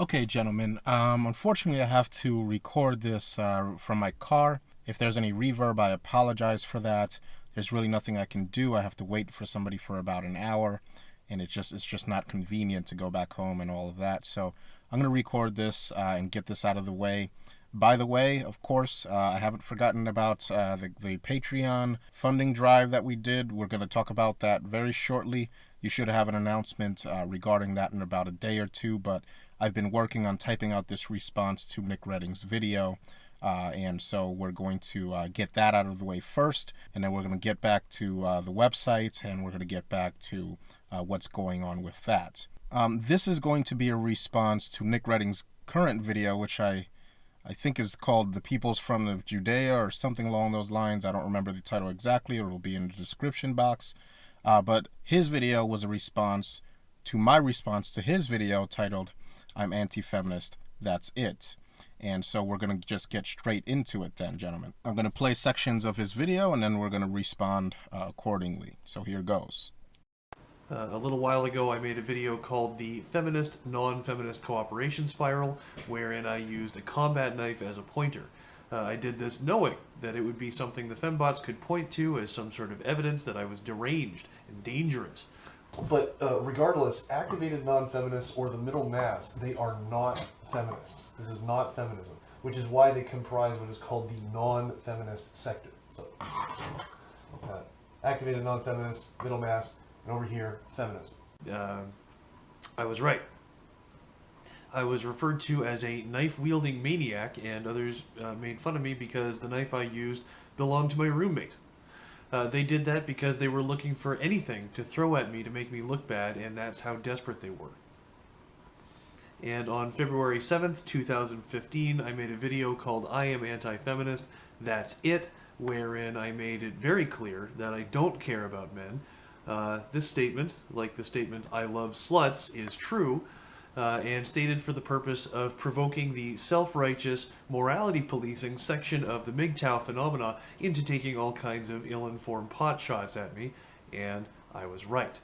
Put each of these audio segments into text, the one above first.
Okay, gentlemen. Unfortunately, I have to record this from my car. If there's any reverb, I apologize for that. There's really nothing I can do. I have to wait for somebody for about an hour, and it's just not convenient to go back home and all of that. So I'm gonna record this and get this out of the way. By the way, of course, I haven't forgotten about the Patreon funding drive that we did. We're going to talk about that very shortly. You should have an announcement regarding that in about a day or two, but I've been working on typing out this response to Nick Redding's video. And so we're going to get that out of the way first, and then we're going to get back to the website, and we're going to get back to what's going on with that. This is going to be a response to Nick Redding's current video, which I think is called The Peoples from the Judea or something along those lines. I don't remember the title exactly, or it'll be in the description box. But his video was a response to my response to his video titled, I'm Anti-Feminist, That's It. And so we're going to just get straight into it then, gentlemen. I'm going to play sections of his video, and then we're going to respond accordingly. So here goes. A little while ago, I made a video called the Feminist Non-Feminist Cooperation Spiral, wherein I used a combat knife as a pointer. I did this knowing that it would be something the fembots could point to as some sort of evidence that I was deranged and dangerous. But regardless, activated non-feminists or the middle mass, they are not feminists. This is not feminism, which is why they comprise what is called the non-feminist sector. So, activated non-feminists, middle mass, and over here, feminism. I was right. I was referred to as a knife-wielding maniac, and others made fun of me because the knife I used belonged to my roommate. They did that because they were looking for anything to throw at me to make me look bad, and that's how desperate they were. And on February 7th, 2015, I made a video called I Am Anti-Feminist, That's It, wherein I made it very clear that I don't care about men. This statement, like the statement I love sluts, is true, and stated for the purpose of provoking the self-righteous, morality-policing section of the MGTOW phenomena into taking all kinds of ill-informed pot shots at me, and I was right.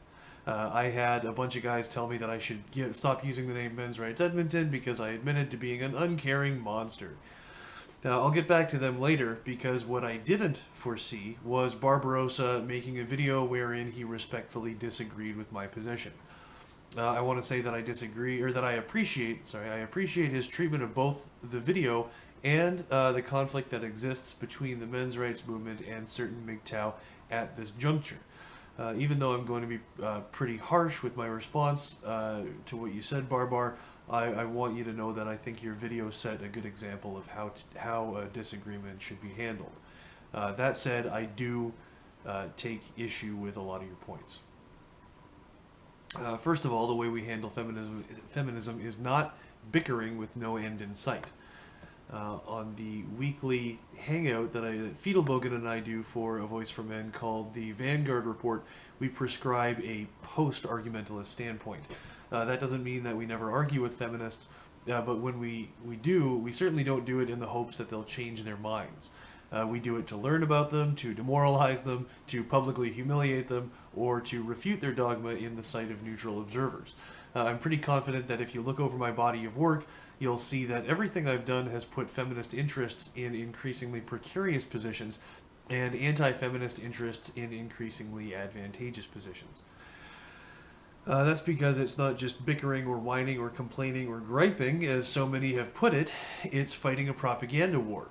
I had a bunch of guys tell me that I should stop using the name Men's Rights Edmonton because I admitted to being an uncaring monster. Now, I'll get back to them later, because what I didn't foresee was Barbarossa making a video wherein he respectfully disagreed with my position. I want to say that I disagree, or that I appreciate his treatment of both the video and the conflict that exists between the men's rights movement and certain MGTOW at this juncture. Even though I'm going to be pretty harsh with my response to what you said, Barbar, I want you to know that I think your video set a good example of how a disagreement should be handled. That said, I do take issue with a lot of your points. First of all, the way we handle feminism is not bickering with no end in sight. On the weekly hangout that Fiedelbogen and I do for A Voice for Men called the Vanguard Report, we prescribe a post-argumentalist standpoint. That doesn't mean that we never argue with feminists, but when we do, we certainly don't do it in the hopes that they'll change their minds. We do it to learn about them, to demoralize them, to publicly humiliate them, or to refute their dogma in the sight of neutral observers. I'm pretty confident that if you look over my body of work, you'll see that everything I've done has put feminist interests in increasingly precarious positions and anti-feminist interests in increasingly advantageous positions. That's because it's not just bickering or whining or complaining or griping, as so many have put it, it's fighting a propaganda war.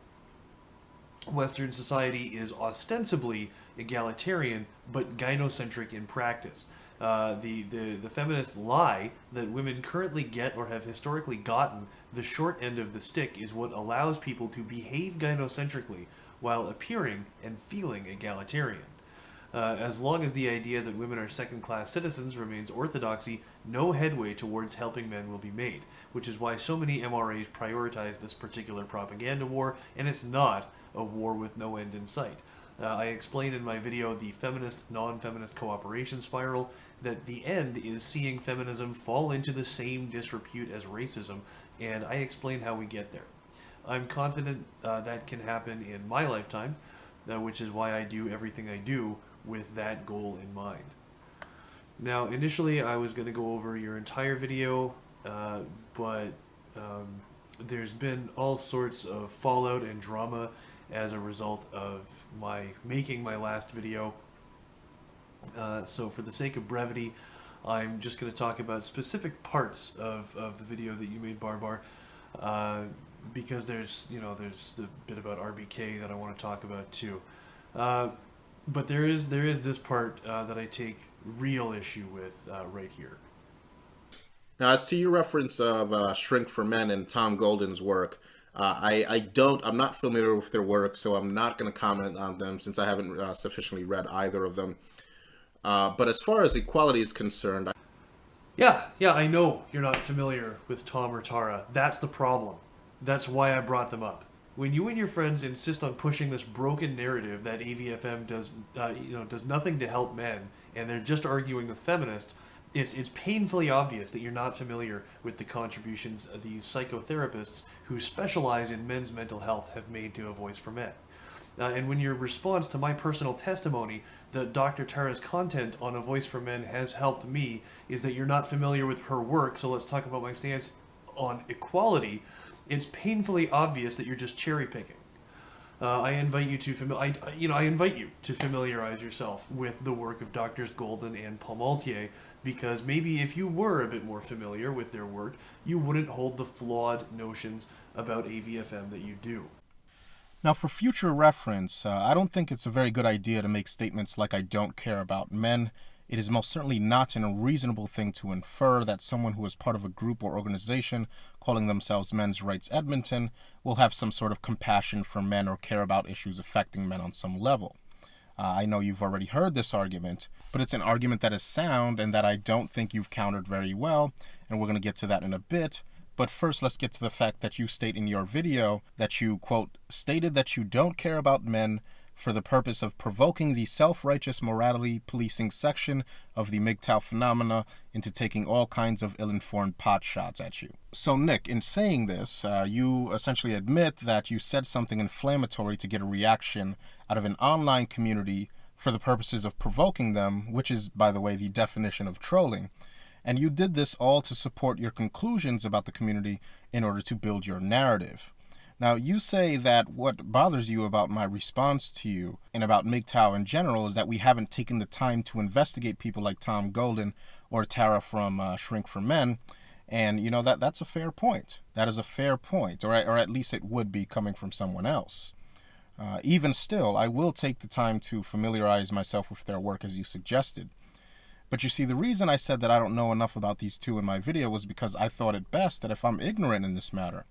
Western society is ostensibly egalitarian, but gynocentric in practice. The feminist lie that women currently get or have historically gotten the short end of the stick is what allows people to behave gynocentrically while appearing and feeling egalitarian. As long as the idea that women are second-class citizens remains orthodoxy, no headway towards helping men will be made, which is why so many MRAs prioritize this particular propaganda war, and it's not a war with no end in sight. I explained in my video, The Feminist Non-Feminist Cooperation Spiral, that the end is seeing feminism fall into the same disrepute as racism, and I explain how we get there. I'm confident that can happen in my lifetime, which is why I do everything I do with that goal in mind. Now, initially I was going to go over your entire video, but There's been all sorts of fallout and drama as a result of my making my last video. So for the sake of brevity, I'm just going to talk about specific parts of the video that you made, Barbar, because there's the bit about RBK that I want to talk about too. But there is this part that I take real issue with right here. Now, as to your reference of Shrink for Men and Tom Golden's work, I'm not familiar with their work, so I'm not going to comment on them since I haven't sufficiently read either of them. But as far as equality is concerned, Yeah, I know you're not familiar with Tom or Tara. That's the problem. That's why I brought them up. When you and your friends insist on pushing this broken narrative that AVFM does nothing to help men, and they're just arguing with feminists, it's painfully obvious that you're not familiar with the contributions of these psychotherapists who specialize in men's mental health have made to A Voice for Men. And when your response to my personal testimony that Dr. Tara's content on A Voice for Men has helped me is that you're not familiar with her work, so let's talk about my stance on equality, it's painfully obvious that you're just cherry picking. I invite you to familiarize yourself with the work of Doctors Golden and Palmatier, because maybe if you were a bit more familiar with their work, you wouldn't hold the flawed notions about AVFM that you do. now for future reference, I don't think it's a very good idea to make statements like I don't care about men. It is most certainly not an unreasonable thing to infer that someone who is part of a group or organization calling themselves Men's Rights Edmonton will have some sort of compassion for men or care about issues affecting men on some level. I know you've already heard this argument, but it's an argument that is sound and that I don't think you've countered very well, and we're going to get to that in a bit. But first, let's get to the fact that you state in your video that you, quote, stated that you don't care about men for the purpose of provoking the self-righteous morality policing section of the MGTOW phenomena into taking all kinds of ill-informed pot shots at you. So Nick, in saying this, you essentially admit that you said something inflammatory to get a reaction out of an online community for the purposes of provoking them, which is, by the way, the definition of trolling. And you did this all to support your conclusions about the community in order to build your narrative. Now, you say that what bothers you about my response to you and about MGTOW in general is that we haven't taken the time to investigate people like Tom Golden or Tara from Shrink for Men. And, that's a fair point. That is a fair point, or at least it would be coming from someone else. Even still, I will take the time to familiarize myself with their work as you suggested. But you see, the reason I said that I don't know enough about these two in my video was because I thought it best that if I'm ignorant in this matter,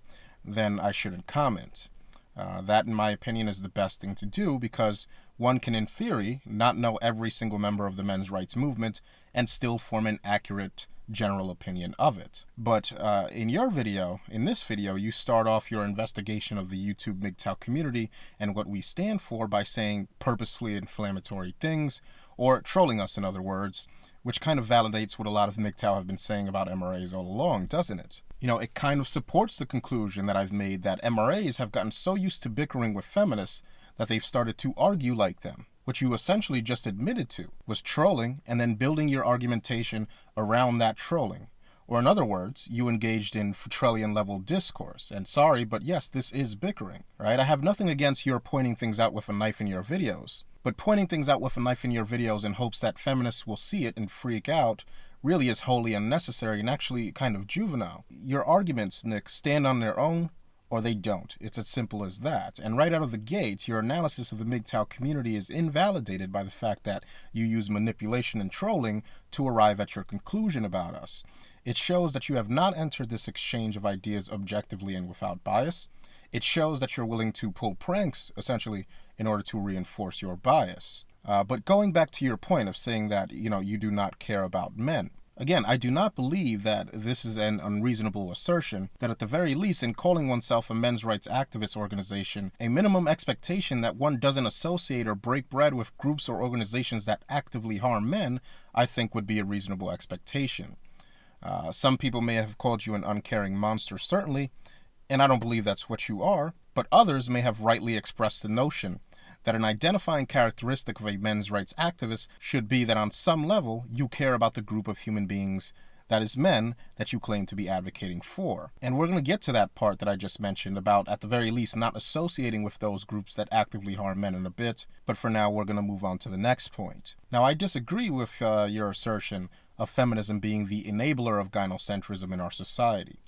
then I shouldn't comment. That, in my opinion, is the best thing to do because one can, in theory, not know every single member of the men's rights movement and still form an accurate general opinion of it. But in this video, you start off your investigation of the YouTube MGTOW community and what we stand for by saying purposefully inflammatory things, or trolling us, in other words, which kind of validates what a lot of MGTOW have been saying about MRAs all along, doesn't it? It kind of supports the conclusion that I've made that MRAs have gotten so used to bickering with feminists that they've started to argue like them. What you essentially just admitted to was trolling and then building your argumentation around that trolling. Or in other words, you engaged in Futrellian-level discourse. And sorry, but yes, this is bickering, right? I have nothing against your pointing things out with a knife in your videos. But pointing things out with a knife in your videos in hopes that feminists will see it and freak out really is wholly unnecessary and actually kind of juvenile. Your arguments, Nick, stand on their own or they don't. It's as simple as that. And right out of the gate, your analysis of the MGTOW community is invalidated by the fact that you use manipulation and trolling to arrive at your conclusion about us. It shows that you have not entered this exchange of ideas objectively and without bias. It shows that you're willing to pull pranks, essentially, in order to reinforce your bias. But going back to your point of saying that, you do not care about men. Again, I do not believe that this is an unreasonable assertion, that at the very least in calling oneself a men's rights activist organization, a minimum expectation that one doesn't associate or break bread with groups or organizations that actively harm men, I think would be a reasonable expectation. Some people may have called you an uncaring monster, certainly, and I don't believe that's what you are, but others may have rightly expressed the notion that an identifying characteristic of a men's rights activist should be that on some level you care about the group of human beings that is men, that you claim to be advocating for. And we're going to get to that part that I just mentioned about, at the very least, not associating with those groups that actively harm men in a bit, but for now we're going to move on to the next point. Now, I disagree with your assertion of feminism being the enabler of gynocentrism in our society.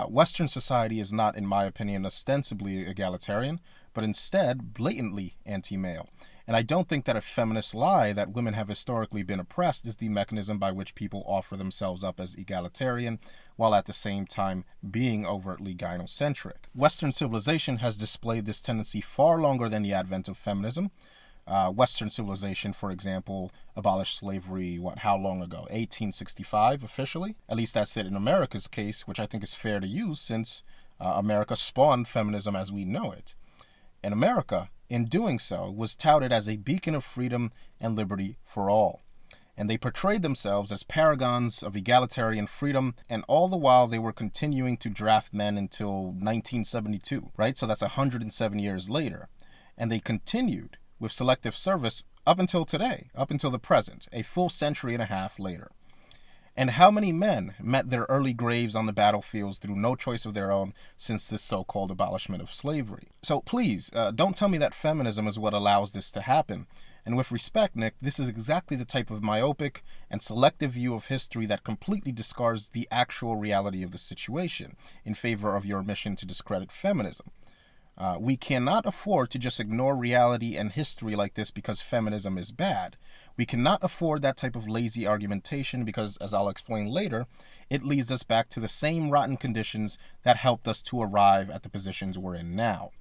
Western society is not, in my opinion, ostensibly egalitarian, but instead blatantly anti-male. And I don't think that a feminist lie that women have historically been oppressed is the mechanism by which people offer themselves up as egalitarian, while at the same time being overtly gynocentric. Western civilization has displayed this tendency far longer than the advent of feminism. Western civilization, for example, abolished slavery, how long ago? 1865, officially? At least that's it in America's case, which I think is fair to use since America spawned feminism as we know it. And America, in doing so, was touted as a beacon of freedom and liberty for all. And they portrayed themselves as paragons of egalitarian freedom, and all the while they were continuing to draft men until 1972, right? So that's 107 years later. And they continued with selective service up until today, up until the present, a full century and a half later. And how many men met their early graves on the battlefields through no choice of their own since this so-called abolishment of slavery? So please, don't tell me that feminism is what allows this to happen. And with respect, Nick, this is exactly the type of myopic and selective view of history that completely discards the actual reality of the situation in favor of your mission to discredit feminism. We cannot afford to just ignore reality and history like this because feminism is bad. We cannot afford that type of lazy argumentation because, as I'll explain later, it leads us back to the same rotten conditions that helped us to arrive at the positions we're in now.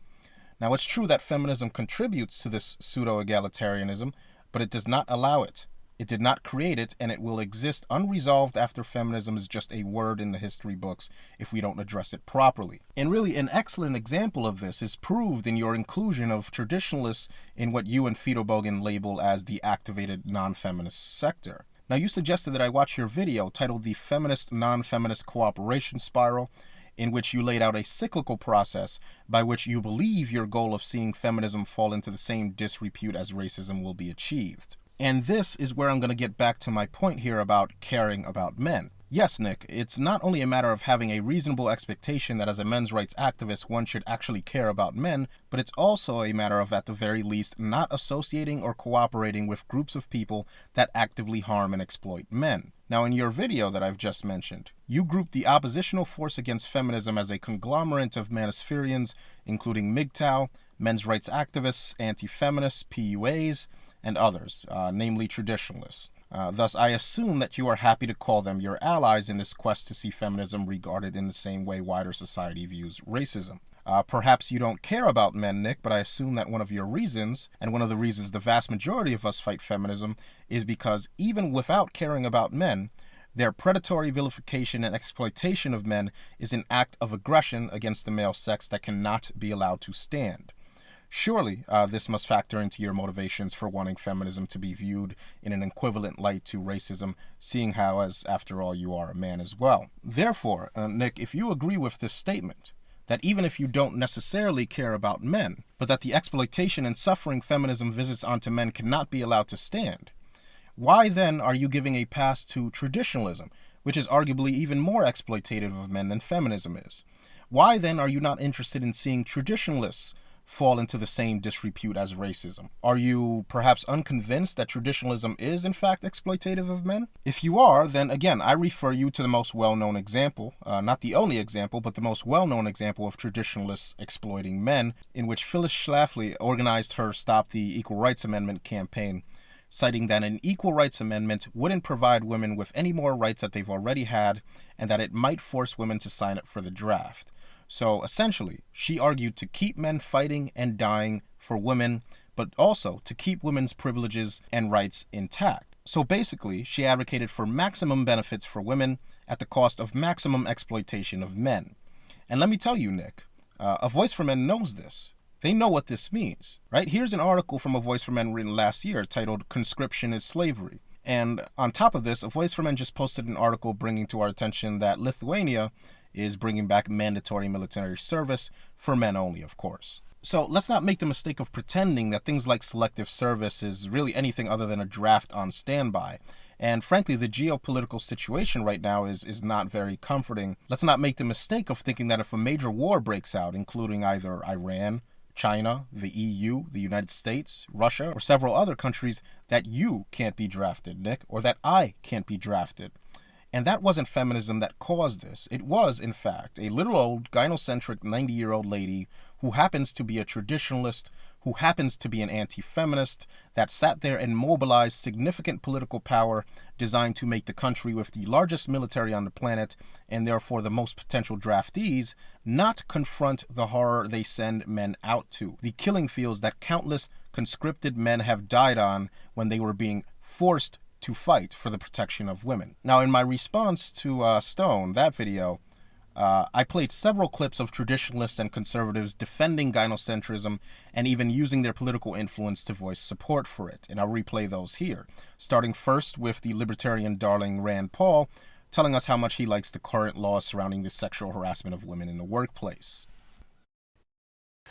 Now, it's true that feminism contributes to this pseudo-egalitarianism, but it does not allow it. It did not create it, and it will exist unresolved after feminism is just a word in the history books if we don't address it properly. And really, an excellent example of this is proved in your inclusion of traditionalists in what you and Fiedelbogen label as the activated non-feminist sector. Now, you suggested that I watch your video titled The Feminist Non-Feminist Cooperation Spiral, in which you laid out a cyclical process by which you believe your goal of seeing feminism fall into the same disrepute as racism will be achieved. And this is where I'm going to get back to my point here about caring about men. Yes, Nick, it's not only a matter of having a reasonable expectation that as a men's rights activist one should actually care about men, but it's also a matter of, at the very least, not associating or cooperating with groups of people that actively harm and exploit men. Now, in your video that I've just mentioned, you grouped the oppositional force against feminism as a conglomerate of manospherians, including MGTOW, men's rights activists, anti-feminists, PUAs, and others, namely traditionalists. Thus, I assume that you are happy to call them your allies in this quest to see feminism regarded in the same way wider society views racism. Perhaps you don't care about men, Nick, but I assume that one of your reasons, and one of the reasons the vast majority of us fight feminism, is because even without caring about men, their predatory vilification and exploitation of men is an act of aggression against the male sex that cannot be allowed to stand. Surely, this must factor into your motivations for wanting feminism to be viewed in an equivalent light to racism, seeing how, as after all, you are a man as well. Therefore, Nick, if you agree with this statement, that even if you don't necessarily care about men, but that the exploitation and suffering feminism visits onto men cannot be allowed to stand, why then are you giving a pass to traditionalism, which is arguably even more exploitative of men than feminism is? Why then are you not interested in seeing traditionalists fall into the same disrepute as racism? Are you perhaps unconvinced that traditionalism is in fact exploitative of men? If you are, then again, I refer you to the most well-known example, not the only example, but the most well-known example of traditionalists exploiting men, in which Phyllis Schlafly organized her Stop the Equal Rights Amendment campaign, citing that an equal rights amendment wouldn't provide women with any more rights that they've already had, and that it might force women to sign up for the draft. So essentially, she argued to keep men fighting and dying for women, but also to keep women's privileges and rights intact. So basically, she advocated for maximum benefits for women at the cost of maximum exploitation of men. And let me tell you, Nick, A Voice for Men knows this. They know what this means, right? Here's an article from A Voice for Men written last year titled "Conscription is Slavery." And on top of this, A Voice for Men just posted an article bringing to our attention that Lithuania is bringing back mandatory military service for men only, of course. So let's not make the mistake of pretending that things like selective service is really anything other than a draft on standby, And frankly, the geopolitical situation right now is not very comforting. Let's not make the mistake of thinking that if a major war breaks out, including either Iran, China, the EU, the United States, Russia, or several other countries, that you can't be drafted, Nick, or that I can't be drafted. And that wasn't feminism that caused this. It was, in fact, a little old, gynocentric 90-year-old lady who happens to be a traditionalist, who happens to be an anti-feminist, that sat there and mobilized significant political power designed to make the country with the largest military on the planet, and therefore the most potential draftees, not confront the horror they send men out to. The killing fields that countless conscripted men have died on when they were being forced to fight for the protection of women. Now, in my response to Stone, that video, I played several clips of traditionalists and conservatives defending gynocentrism and even using their political influence to voice support for it, and I'll replay those here, starting first with the libertarian darling Rand Paul, telling us how much he likes the current laws surrounding the sexual harassment of women in the workplace.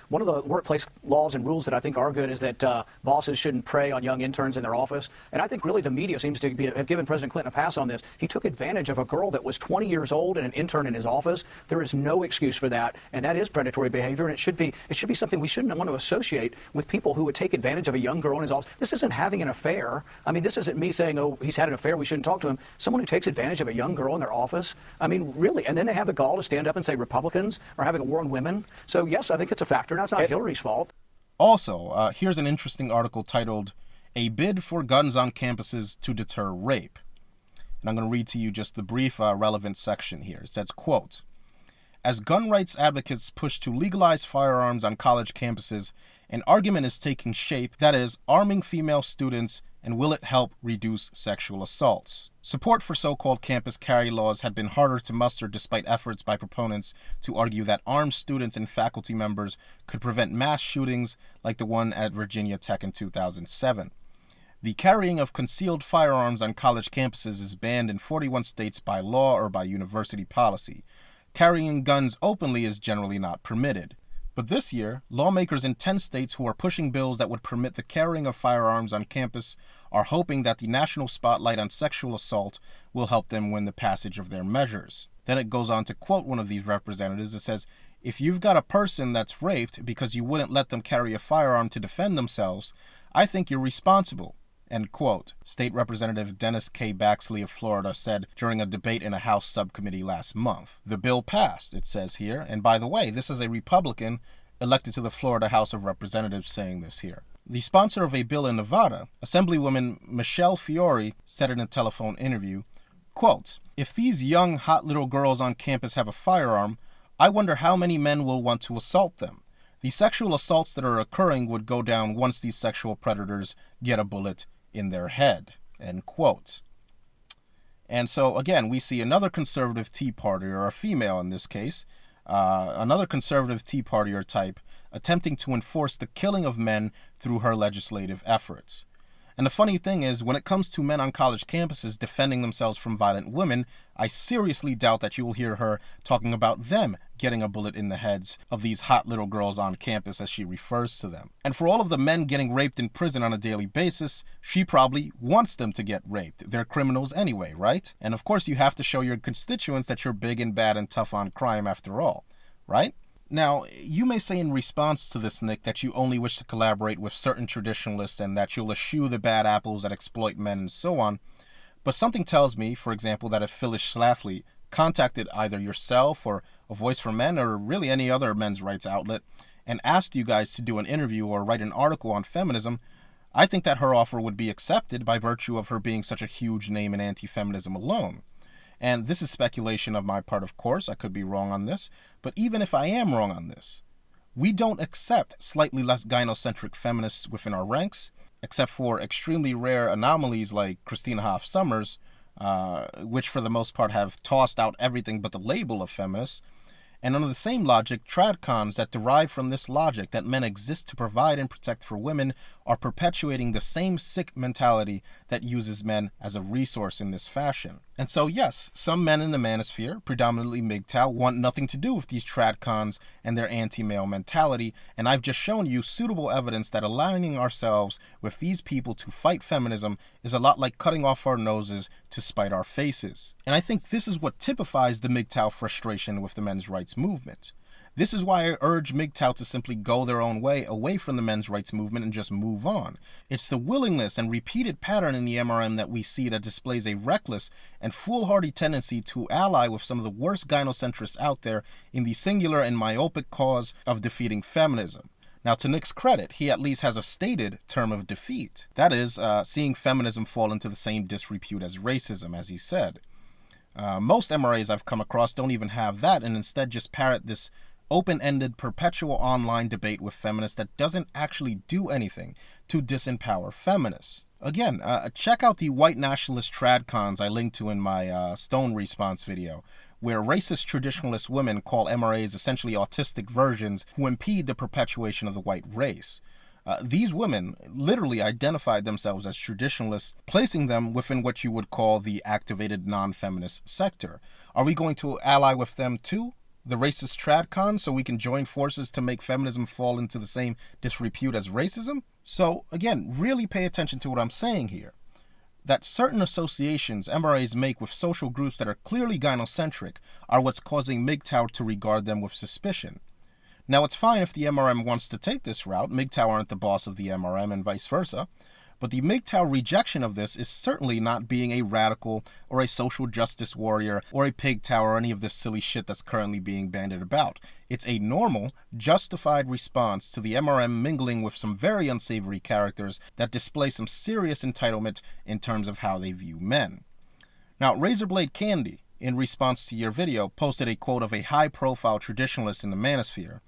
One of the workplace laws and rules that I think are good is that bosses shouldn't prey on young interns in their office. And I think really the media seems to have given President Clinton a pass on this. He took advantage of a girl that was 20 years old and an intern in his office. There is no excuse for that, and that is predatory behavior, and it should be something we shouldn't want to associate with people who would take advantage of a young girl in his office. This isn't having an affair. I mean, this isn't me saying, oh, he's had an affair, we shouldn't talk to him. Someone who takes advantage of a young girl in their office, I mean, really. And then they have the gall to stand up and say Republicans are having a war on women. So, yes, I think it's a factor. Now, it's not Hillary's fault. Also, here's an interesting article titled, "A Bid for Guns on Campuses to Deter Rape." And I'm going to read to you just the brief relevant section here. It says, quote, "As gun rights advocates push to legalize firearms on college campuses, an argument is taking shape that is arming female students, and will it help reduce sexual assaults? Support for so-called campus carry laws had been harder to muster despite efforts by proponents to argue that armed students and faculty members could prevent mass shootings like the one at Virginia Tech in 2007. The carrying of concealed firearms on college campuses is banned in 41 states by law or by university policy. Carrying guns openly is generally not permitted. But this year, lawmakers in 10 states who are pushing bills that would permit the carrying of firearms on campus are hoping that the national spotlight on sexual assault will help them win the passage of their measures." Then it goes on to quote one of these representatives. It says, "If you've got a person that's raped because you wouldn't let them carry a firearm to defend themselves, I think you're responsible." End quote. State Representative Dennis K. Baxley of Florida said during a debate in a House subcommittee last month. The bill passed, it says here, and by the way, this is a Republican elected to the Florida House of Representatives saying this here. The sponsor of a bill in Nevada, Assemblywoman Michelle Fiore, said in a telephone interview, quote, "If these young, hot little girls on campus have a firearm, I wonder how many men will want to assault them. The sexual assaults that are occurring would go down once these sexual predators get a bullet in their head." End quote. And so, again, we see another conservative Tea Partier, or a female in this case, another conservative Tea Partier type, attempting to enforce the killing of men through her legislative efforts. And the funny thing is, when it comes to men on college campuses defending themselves from violent women, I seriously doubt that you will hear her talking about them getting a bullet in the heads of these hot little girls on campus, as she refers to them. And for all of the men getting raped in prison on a daily basis, she probably wants them to get raped. They're criminals anyway, right? And of course you have to show your constituents that you're big and bad and tough on crime after all, right? Now, you may say in response to this, Nick, that you only wish to collaborate with certain traditionalists and that you'll eschew the bad apples that exploit men and so on. But something tells me, for example, that if Phyllis Schlafly contacted either yourself or A Voice for Men or really any other men's rights outlet and asked you guys to do an interview or write an article on feminism, I think that her offer would be accepted by virtue of her being such a huge name in anti-feminism alone. And this is speculation of my part, of course. I could be wrong on this. But even if I am wrong on this, we don't accept slightly less gynocentric feminists within our ranks, except for extremely rare anomalies like Christina Hoff Sommers, which for the most part have tossed out everything but the label of feminists. And under the same logic, tradcons that derive from this logic that men exist to provide and protect for women are perpetuating the same sick mentality that uses men as a resource in this fashion. And so yes, some men in the manosphere, predominantly MGTOW, want nothing to do with these tradcons and their anti-male mentality, and I've just shown you suitable evidence that aligning ourselves with these people to fight feminism is a lot like cutting off our noses to spite our faces. And I think this is what typifies the MGTOW frustration with the men's rights movement. This is why I urge MGTOW to simply go their own way away from the men's rights movement and just move on. It's the willingness and repeated pattern in the MRM that we see that displays a reckless and foolhardy tendency to ally with some of the worst gynocentrists out there in the singular and myopic cause of defeating feminism. Now, to Nick's credit, he at least has a stated term of defeat. That is, seeing feminism fall into the same disrepute as racism, as he said. Most MRAs I've come across don't even have that and instead just parrot this open-ended, perpetual online debate with feminists that doesn't actually do anything to disempower feminists. Again, check out the white nationalist tradcons I linked to in my Stone response video, where racist traditionalist women call MRAs essentially autistic versions who impede the perpetuation of the white race. These women literally identified themselves as traditionalists, placing them within what you would call the activated non-feminist sector. Are we going to ally with them too? The racist tradcon, so we can join forces to make feminism fall into the same disrepute as racism? So again, really pay attention to what I'm saying here. That certain associations MRAs make with social groups that are clearly gynocentric are what's causing MGTOW to regard them with suspicion. Now, it's fine if the MRM wants to take this route. MGTOW aren't the boss of the MRM and vice versa. But the MGTOW rejection of this is certainly not being a radical or a social justice warrior or a pigtow or any of this silly shit that's currently being bandied about. It's a normal, justified response to the MRM mingling with some very unsavory characters that display some serious entitlement in terms of how they view men. Now, Razorblade Candy, in response to your video, posted a quote of a high-profile traditionalist in the manosphere.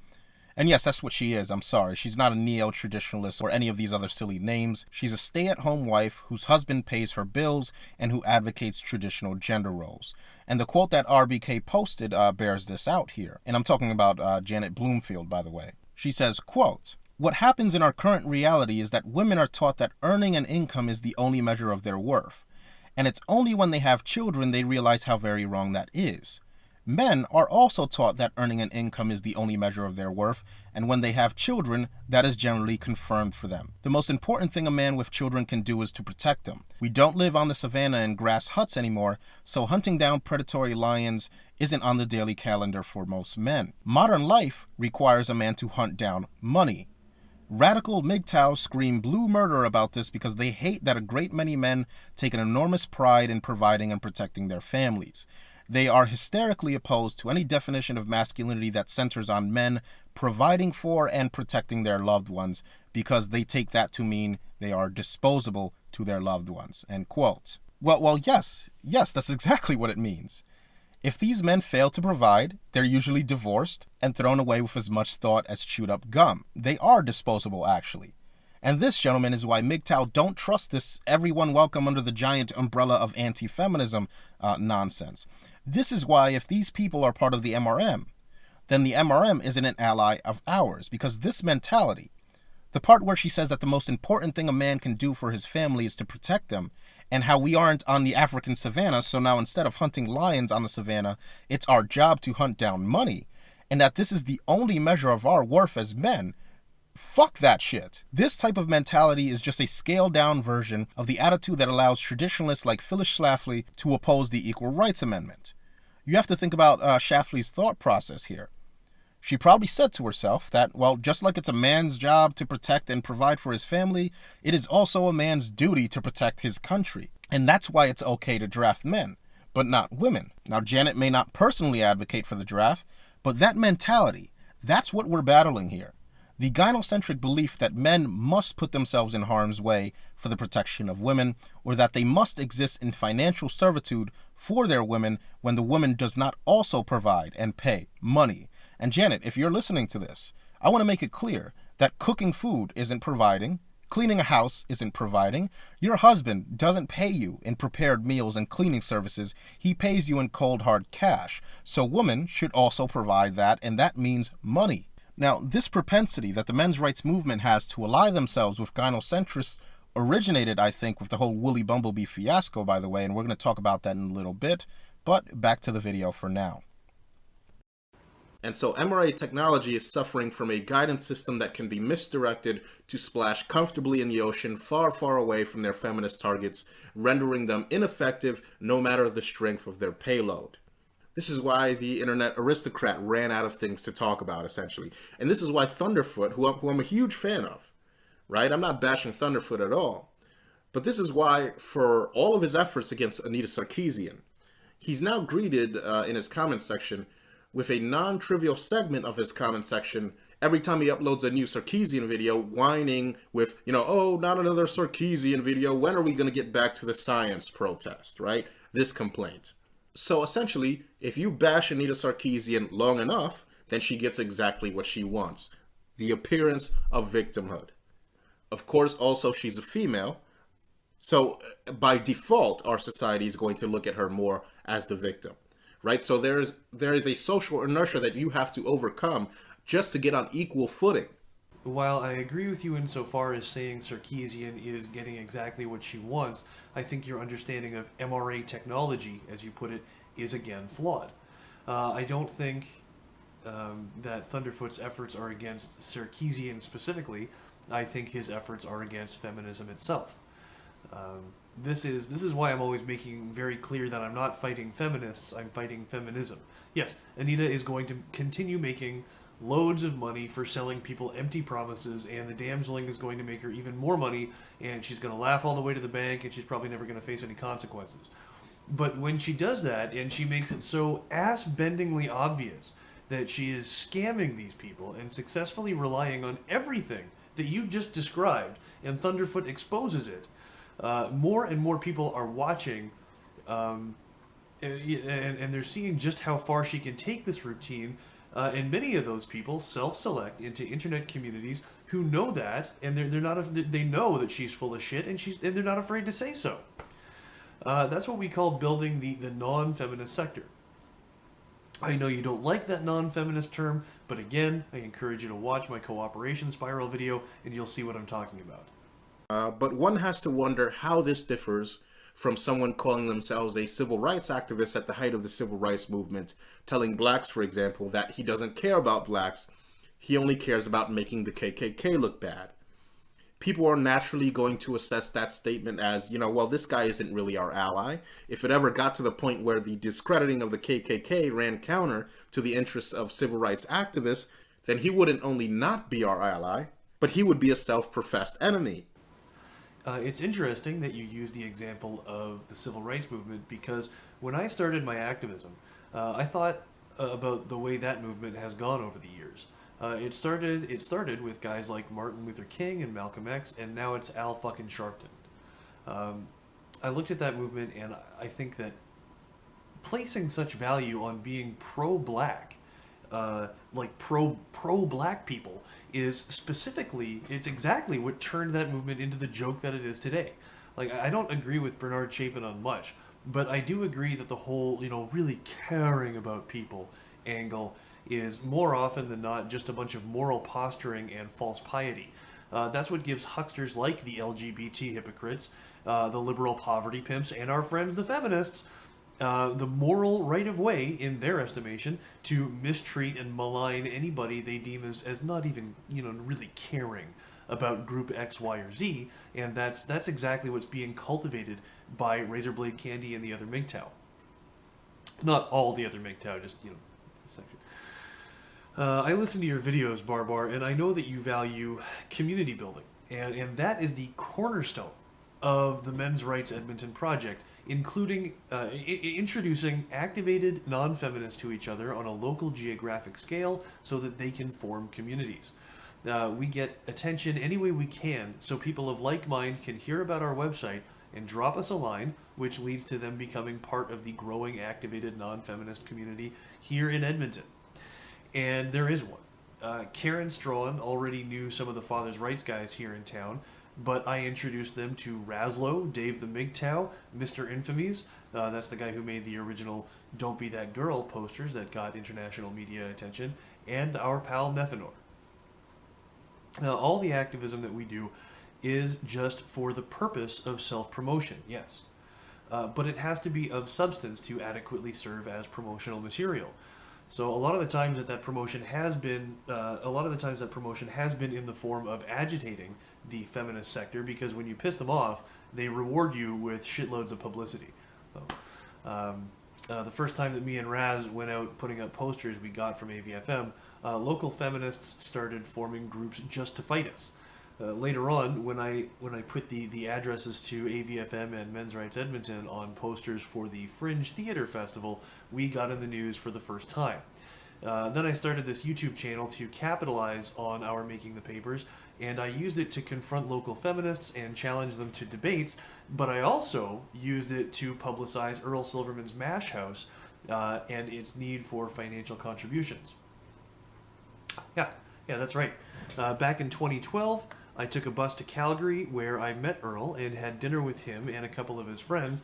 And yes, that's what she is, I'm sorry. She's not a neo-traditionalist or any of these other silly names. She's a stay-at-home wife whose husband pays her bills and who advocates traditional gender roles. And the quote that RBK posted bears this out here. And I'm talking about Janet Bloomfield, by the way. She says, quote, "What happens in our current reality is that women are taught that earning an income is the only measure of their worth. And it's only when they have children they realize how very wrong that is. Men are also taught that earning an income is the only measure of their worth, and when they have children, that is generally confirmed for them. The most important thing a man with children can do is to protect them. We don't live on the savannah in grass huts anymore, so hunting down predatory lions isn't on the daily calendar for most men. Modern life requires a man to hunt down money. Radical MGTOW scream blue murder about this because they hate that a great many men take an enormous pride in providing and protecting their families. They are hysterically opposed to any definition of masculinity that centers on men providing for and protecting their loved ones because they take that to mean they are disposable to their loved ones." End quote. Well, yes, that's exactly what it means. If these men fail to provide, they're usually divorced and thrown away with as much thought as chewed up gum. They are disposable, actually. And this, gentlemen, is why MGTOW don't trust this everyone welcome under the giant umbrella of anti-feminism nonsense. This is why if these people are part of the MRM, then the MRM isn't an ally of ours, because this mentality, the part where she says that the most important thing a man can do for his family is to protect them, and how we aren't on the African savannah, so now instead of hunting lions on the savannah, it's our job to hunt down money, and that this is the only measure of our worth as men, fuck that shit. This type of mentality is just a scaled-down version of the attitude that allows traditionalists like Phyllis Schlafly to oppose the Equal Rights Amendment. You have to think about Schlafly's thought process here. She probably said to herself that, well, just like it's a man's job to protect and provide for his family, it is also a man's duty to protect his country. And that's why it's okay to draft men, but not women. Now, Janet may not personally advocate for the draft, but that mentality, that's what we're battling here. The gynocentric belief that men must put themselves in harm's way for the protection of women, or that they must exist in financial servitude for their women when the woman does not also provide and pay money. And Janet, if you're listening to this, I want to make it clear that cooking food isn't providing, cleaning a house isn't providing, your husband doesn't pay you in prepared meals and cleaning services, he pays you in cold hard cash. So women should also provide that, and that means money. Now, this propensity that the men's rights movement has to ally themselves with gynocentrists originated, I think, with the whole woolly bumblebee fiasco, by the way, and we're going to talk about that in a little bit, but back to the video for now. And so mRNA technology is suffering from a guidance system that can be misdirected to splash comfortably in the ocean far, far away from their feminist targets, rendering them ineffective no matter the strength of their payload. This is why the internet aristocrat ran out of things to talk about, essentially. And this is why Thunderfoot, who I'm a huge fan of, right? I'm not bashing Thunderfoot at all. But this is why, for all of his efforts against Anita Sarkeesian, he's now greeted in his comment section with a non-trivial segment of his comment section every time he uploads a new Sarkeesian video, whining with, oh, not another Sarkeesian video. When are we going to get back to the science protest, right? This complaint. So essentially, if you bash Anita Sarkeesian long enough, then she gets exactly what she wants. The appearance of victimhood. Of course, also, she's a female. So by default, our society is going to look at her more as the victim, right? So there is a social inertia that you have to overcome just to get on equal footing. While I agree with you insofar as saying Sarkeesian is getting exactly what she wants, I think your understanding of MRA technology, as you put it, is again flawed. I don't think that Thunderfoot's efforts are against Sarkeesian specifically. I think his efforts are against feminism itself. This is why I'm always making very clear that I'm not fighting feminists, I'm fighting feminism. Yes, Anita is going to continue making loads of money for selling people empty promises, and the damseling is going to make her even more money, and she's going to laugh all the way to the bank, and she's probably never going to face any consequences. But when she does that, and she makes it so ass-bendingly obvious that she is scamming these people and successfully relying on everything that you just described, and Thunderfoot exposes it, more and more people are watching, and they're seeing just how far she can take this routine. And many of those people self-select into internet communities who know that, and they know that she's full of shit, and they're not afraid to say so. That's what we call building the non-feminist sector. I know you don't like that non-feminist term, but again, I encourage you to watch my cooperation spiral video, and you'll see what I'm talking about. But one has to wonder how this differs from someone calling themselves a civil rights activist at the height of the civil rights movement, telling blacks, for example, that he doesn't care about blacks, he only cares about making the KKK look bad. People are naturally going to assess that statement as, well, this guy isn't really our ally. If it ever got to the point where the discrediting of the KKK ran counter to the interests of civil rights activists, then he wouldn't only not be our ally, but he would be a self-professed enemy. It's interesting that you use the example of the civil rights movement, because when I started my activism, I thought about the way that movement has gone over the years. It started with guys like Martin Luther King and Malcolm X, and now it's Al fucking Sharpton. I looked at that movement, and I think that placing such value on being pro-black, like pro-black people, is it's exactly what turned that movement into the joke that it is today. Like, I don't agree with Bernard Chapin on much, but I do agree that the whole, really caring about people angle is more often than not just a bunch of moral posturing and false piety. That's what gives hucksters like the LGBT hypocrites, the liberal poverty pimps, and our friends the feminists, the moral right of way, in their estimation, to mistreat and malign anybody they deem as not even, really caring about group X, Y, or Z, and that's exactly what's being cultivated by Razorblade Candy and the other MGTOW. Not all the other MGTOW, just, this section. I listen to your videos, Barbar, and I know that you value community building, and that is the cornerstone of the Men's Rights Edmonton project, including introducing activated non-feminists to each other on a local geographic scale so that they can form communities. We get attention any way we can so people of like mind can hear about our website and drop us a line, which leads to them becoming part of the growing activated non-feminist community here in Edmonton. And there is one. Karen Strawn already knew some of the Father's Rights guys here in town, but I introduced them to Raslo, Dave the MGTOW, Mr. Infamies, that's the guy who made the original Don't Be That Girl posters that got international media attention, and our pal Methanor. All the activism that we do is just for the purpose of self-promotion, yes. But it has to be of substance to adequately serve as promotional material. So a lot of the times that promotion has been, in the form of agitating the feminist sector, because when you piss them off, they reward you with shitloads of publicity. So, the first time that me and Raz went out putting up posters we got from AVFM, local feminists started forming groups just to fight us. Later on, when I put the addresses to AVFM and Men's Rights Edmonton on posters for the Fringe Theatre Festival, we got in the news for the first time. Then I started this YouTube channel to capitalize on our making the papers, and I used it to confront local feminists and challenge them to debates, but I also used it to publicize Earl Silverman's MASH house and its need for financial contributions. Yeah, that's right. Back in 2012, I took a bus to Calgary where I met Earl and had dinner with him and a couple of his friends,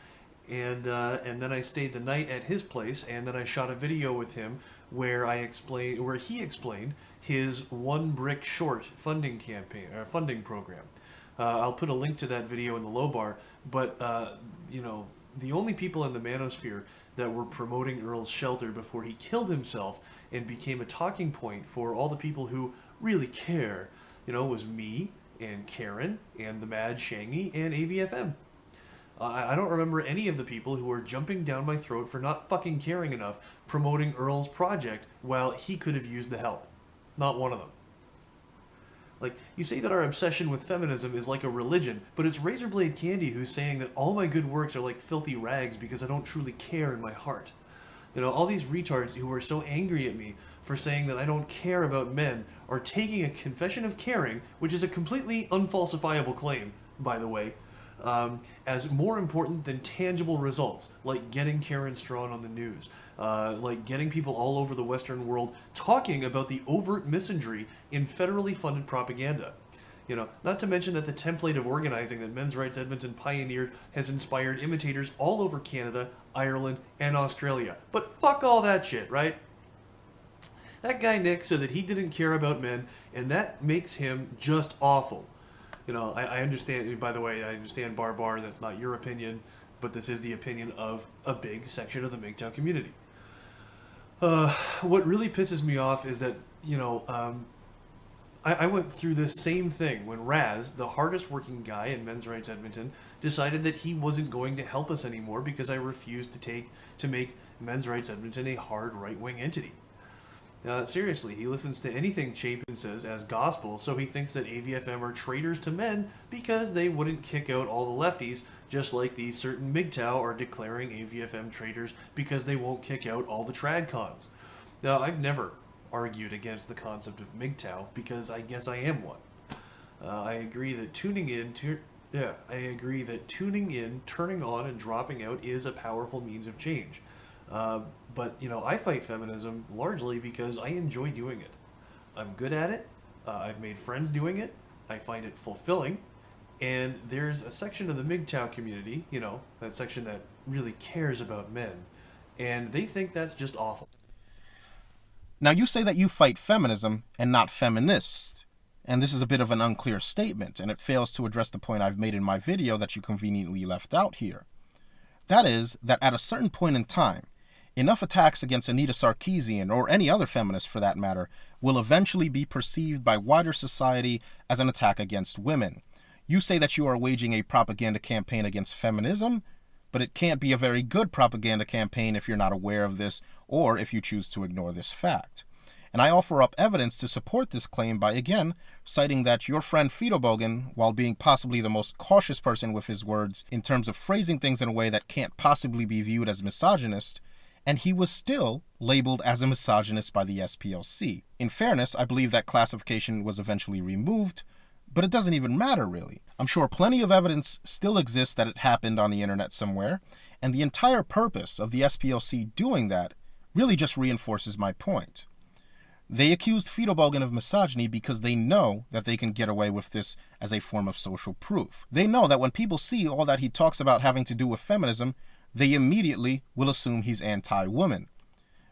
and then I stayed the night at his place, and then I shot a video with him where he explained his One Brick Short funding program. I'll put a link to that video in the low bar, but the only people in the manosphere that were promoting Earl's shelter before he killed himself and became a talking point for all the people who really care, was me and Karen and the Mad Shangy and AVFM. I don't remember any of the people who were jumping down my throat for not fucking caring enough promoting Earl's project while he could have used the help. Not one of them. Like, you say that our obsession with feminism is like a religion, but it's Razorblade Candy who's saying that all my good works are like filthy rags because I don't truly care in my heart. All these retards who are so angry at me for saying that I don't care about men are taking a confession of caring, which is a completely unfalsifiable claim, by the way, as more important than tangible results, like getting Karen Strawn on the news, like getting people all over the Western world talking about the overt misandry in federally funded propaganda. Not to mention that the template of organizing that Men's Rights Edmonton pioneered has inspired imitators all over Canada, Ireland, and Australia. But fuck all that shit, right? That guy Nick said that he didn't care about men, and that makes him just awful. I understand, by the way, I understand Bar, that's not your opinion, but this is the opinion of a big section of the MGTOW community. What really pisses me off is that, I went through this same thing when Raz, the hardest working guy in Men's Rights Edmonton, decided that he wasn't going to help us anymore because I refused to make Men's Rights Edmonton a hard right-wing entity. Seriously, he listens to anything Chapin says as gospel, so he thinks that AVFM are traitors to men because they wouldn't kick out all the lefties, just like these certain MGTOW are declaring AVFM traitors because they won't kick out all the tradcons. Now, I've never argued against the concept of MGTOW because I guess I am one. I agree that tuning in, turning on, and dropping out is a powerful means of change. But I fight feminism largely because I enjoy doing it. I'm good at it. I've made friends doing it. I find it fulfilling. And there's a section of the MGTOW community, that section that really cares about men, and they think that's just awful. Now, you say that you fight feminism and not feminists, and this is a bit of an unclear statement, and it fails to address the point I've made in my video that you conveniently left out here. That is, that at a certain point in time, enough attacks against Anita Sarkeesian, or any other feminist for that matter, will eventually be perceived by wider society as an attack against women. You say that you are waging a propaganda campaign against feminism, but it can't be a very good propaganda campaign if you're not aware of this, or if you choose to ignore this fact. And I offer up evidence to support this claim by, again, citing that your friend Fiedelbogen, while being possibly the most cautious person with his words in terms of phrasing things in a way that can't possibly be viewed as misogynist, and he was still labeled as a misogynist by the SPLC. In fairness, I believe that classification was eventually removed, but it doesn't even matter, really. I'm sure plenty of evidence still exists that it happened on the internet somewhere, and the entire purpose of the SPLC doing that really just reinforces my point. They accused Fiedelbogen of misogyny because they know that they can get away with this as a form of social proof. They know that when people see all that he talks about having to do with feminism, they immediately will assume he's anti-woman.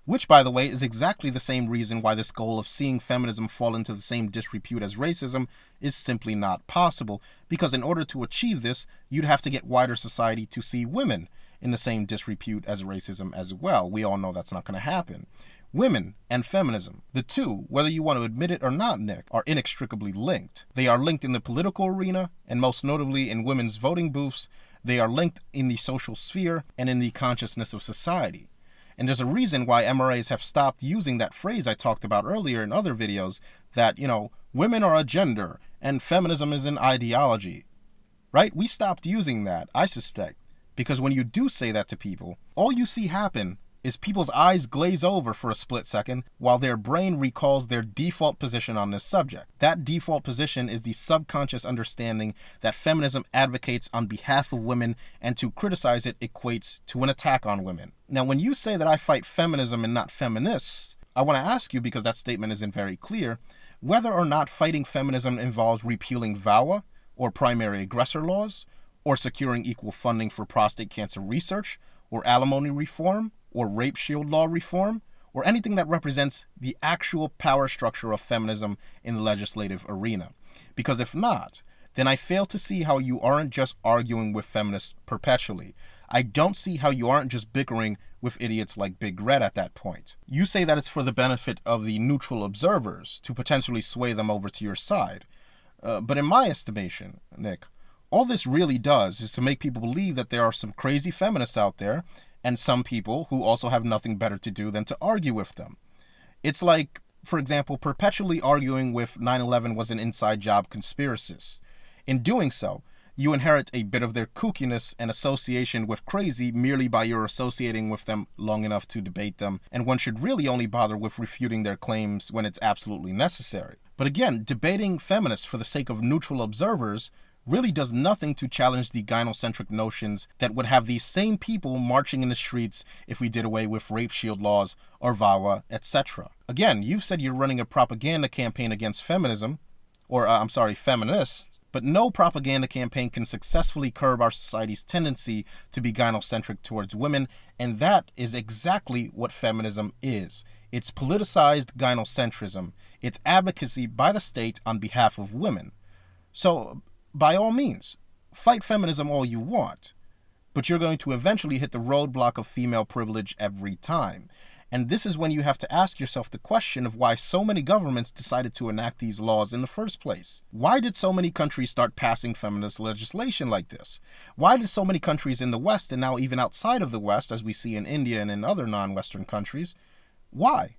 which, by the way, is exactly the same reason why this goal of seeing feminism fall into the same disrepute as racism is simply not possible, because in order to achieve this, you'd have to get wider society to see women in the same disrepute as racism as well. We all know that's not going to happen. Women and feminism, the two, whether you want to admit it or not, Nick, are inextricably linked. They are linked in the political arena, and most notably in women's voting booths. They are linked in the social sphere and in the consciousness of society. And there's a reason why MRAs have stopped using that phrase I talked about earlier in other videos that, women are a gender and feminism is an ideology. Right? We stopped using that, I suspect, because when you do say that to people, all you see happen is people's eyes glaze over for a split second while their brain recalls their default position on this subject. That default position is the subconscious understanding that feminism advocates on behalf of women, and to criticize it equates to an attack on women. Now, when you say that I fight feminism and not feminists, I want to ask you, because that statement isn't very clear, whether or not fighting feminism involves repealing VAWA, or primary aggressor laws, or securing equal funding for prostate cancer research, or alimony reform, or rape shield law reform, or anything that represents the actual power structure of feminism in the legislative arena. Because if not, then I fail to see how you aren't just arguing with feminists perpetually. I don't see how you aren't just bickering with idiots like Big Red at that point. You say that it's for the benefit of the neutral observers to potentially sway them over to your side. But in my estimation, Nick, all this really does is to make people believe that there are some crazy feminists out there, and some people who also have nothing better to do than to argue with them. It's like, for example, perpetually arguing with 9/11 was an inside job conspiracists. In doing so, you inherit a bit of their kookiness and association with crazy merely by your associating with them long enough to debate them, and one should really only bother with refuting their claims when it's absolutely necessary. But again, debating feminists for the sake of neutral observers really does nothing to challenge the gynocentric notions that would have these same people marching in the streets if we did away with rape shield laws or VAWA, etc. Again, you've said you're running a propaganda campaign against feminism, feminists, but no propaganda campaign can successfully curb our society's tendency to be gynocentric towards women, and that is exactly what feminism is. It's politicized gynocentrism. It's advocacy by the state on behalf of women. So, by all means, fight feminism all you want, but you're going to eventually hit the roadblock of female privilege every time. And this is when you have to ask yourself the question of why so many governments decided to enact these laws in the first place. Why did so many countries start passing feminist legislation like this? Why did so many countries in the West, and now even outside of the West, as we see in India and in other non-Western countries, why?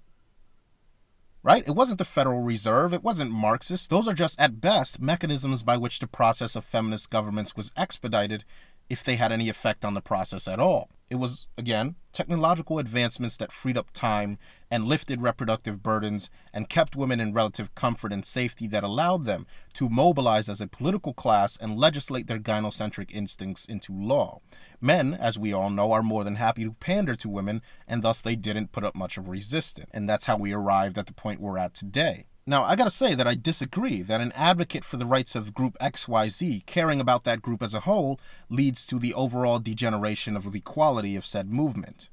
Right? It wasn't the Federal Reserve. It wasn't Marxist. Those are just, at best, mechanisms by which the process of feminist governments was expedited, if they had any effect on the process at all. It was, again, technological advancements that freed up time and lifted reproductive burdens and kept women in relative comfort and safety that allowed them to mobilize as a political class and legislate their gynocentric instincts into law. Men, as we all know, are more than happy to pander to women, and thus they didn't put up much of resistance. And that's how we arrived at the point we're at today. Now, I gotta say that I disagree that an advocate for the rights of group XYZ caring about that group as a whole leads to the overall degeneration of the quality of said movement.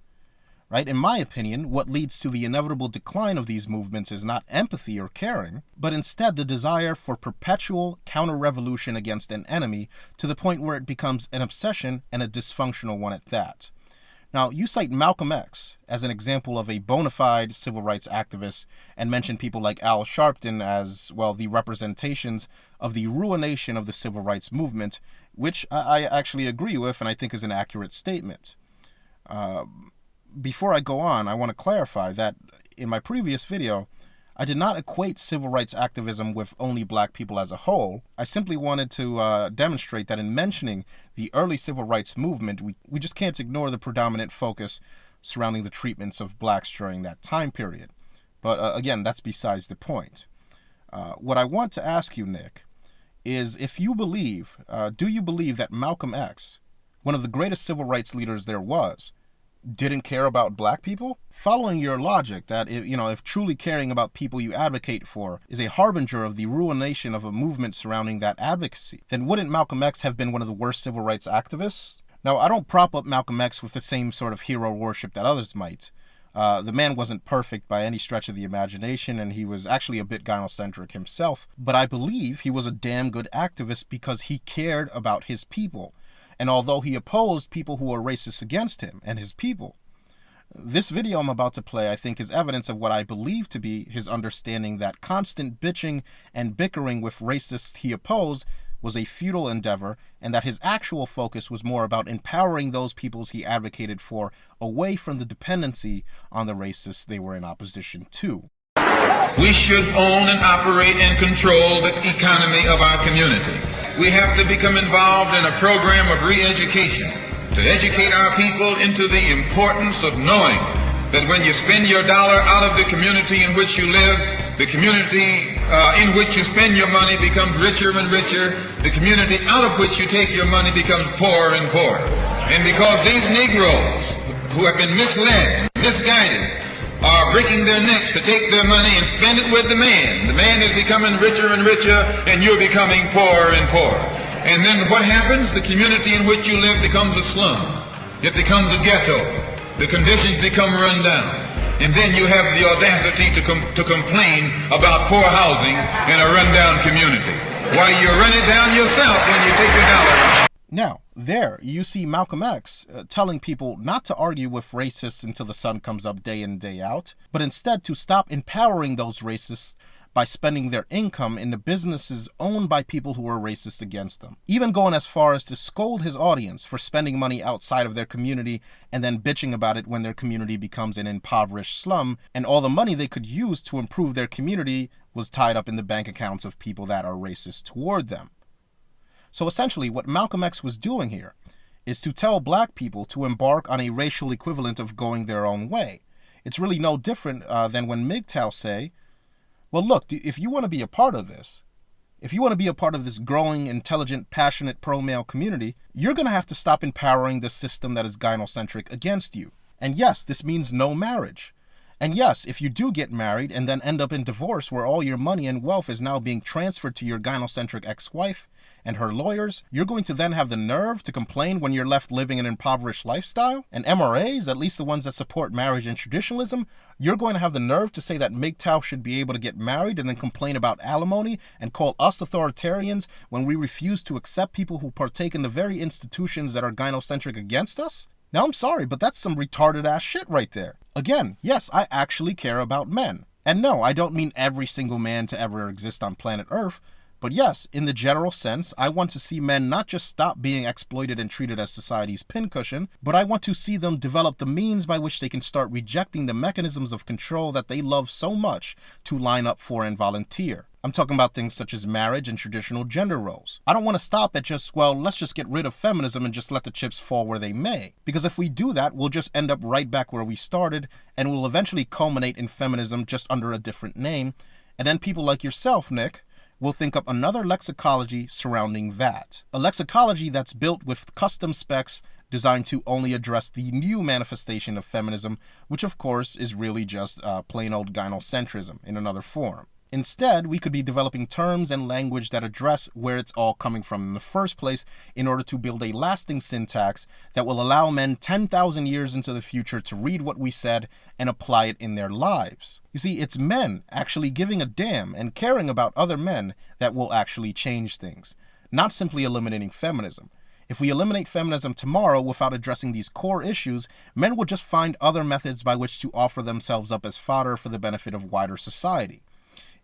Right? In my opinion, what leads to the inevitable decline of these movements is not empathy or caring, but instead the desire for perpetual counter-revolution against an enemy to the point where it becomes an obsession and a dysfunctional one at that. Now, you cite Malcolm X as an example of a bona fide civil rights activist and mention people like Al Sharpton as, well, the representations of the ruination of the civil rights movement, which I actually agree with and I think is an accurate statement. Before I go on, I want to clarify that in my previous video, I did not equate civil rights activism with only black people as a whole. I simply wanted to demonstrate that in mentioning the early civil rights movement, we just can't ignore the predominant focus surrounding the treatments of blacks during that time period. But again, that's besides the point. What I want to ask you, Nick, is if you believe, do you believe that Malcolm X, one of the greatest civil rights leaders there was, didn't care about black people? Following your logic that if truly caring about people you advocate for is a harbinger of the ruination of a movement surrounding that advocacy, then wouldn't Malcolm X have been one of the worst civil rights activists? Now, I don't prop up Malcolm X with the same sort of hero worship that others might, The man wasn't perfect by any stretch of the imagination, and he was actually a bit gynocentric himself, but I believe he was a damn good activist because he cared about his people, and although he opposed people who were racist against him and his people. This video I'm about to play, I think, is evidence of what I believe to be his understanding that constant bitching and bickering with racists he opposed was a futile endeavor, and that his actual focus was more about empowering those peoples he advocated for away from the dependency on the racists they were in opposition to. We should own and operate and control the economy of our community. We have to become involved in a program of re-education to educate our people into the importance of knowing that when you spend your dollar out of the community in which you live, the community in which you spend your money becomes richer and richer. The community out of which you take your money becomes poorer and poorer. And because these Negroes who have been misled, misguided, are breaking their necks to take their money and spend it with the man is becoming richer and richer, and you're becoming poorer and poorer. And then what happens? The community in which you live becomes a slum. It becomes a ghetto. The conditions become run down. And then you have the audacity to complain about poor housing in a rundown community. Why, you run it down yourself when you take your dollar. Now, there you see Malcolm X telling people not to argue with racists until the sun comes up day in, day out, but instead to stop empowering those racists by spending their income in the businesses owned by people who are racist against them. Even going as far as to scold his audience for spending money outside of their community and then bitching about it when their community becomes an impoverished slum, and all the money they could use to improve their community was tied up in the bank accounts of people that are racist toward them. So essentially, what Malcolm X was doing here is to tell black people to embark on a racial equivalent of going their own way. It's really no different than when MGTOW say, well, look, if you want to be a part of this, if you want to be a part of this growing, intelligent, passionate, pro-male community, you're going to have to stop empowering the system that is gynocentric against you. And yes, this means no marriage. And yes, if you do get married and then end up in divorce where all your money and wealth is now being transferred to your gynocentric ex-wife and her lawyers, you're going to then have the nerve to complain when you're left living an impoverished lifestyle? And MRAs, at least the ones that support marriage and traditionalism, you're going to have the nerve to say that MGTOW should be able to get married and then complain about alimony and call us authoritarians when we refuse to accept people who partake in the very institutions that are gynocentric against us? Now, I'm sorry, but that's some retarded ass shit right there. Again, yes, I actually care about men. And no, I don't mean every single man to ever exist on planet Earth. But yes, in the general sense, I want to see men not just stop being exploited and treated as society's pincushion, but I want to see them develop the means by which they can start rejecting the mechanisms of control that they love so much to line up for and volunteer. I'm talking about things such as marriage and traditional gender roles. I don't want to stop at just, well, let's just get rid of feminism and just let the chips fall where they may. Because if we do that, we'll just end up right back where we started, and we'll eventually culminate in feminism just under a different name. And then people like yourself, Nick, will think up another lexicology surrounding that. A lexicology that's built with custom specs designed to only address the new manifestation of feminism, which of course is really just plain old gynocentrism in another form. Instead, we could be developing terms and language that address where it's all coming from in the first place in order to build a lasting syntax that will allow men 10,000 years into the future to read what we said and apply it in their lives. You see, it's men actually giving a damn and caring about other men that will actually change things, not simply eliminating feminism. If we eliminate feminism tomorrow without addressing these core issues, men will just find other methods by which to offer themselves up as fodder for the benefit of wider society.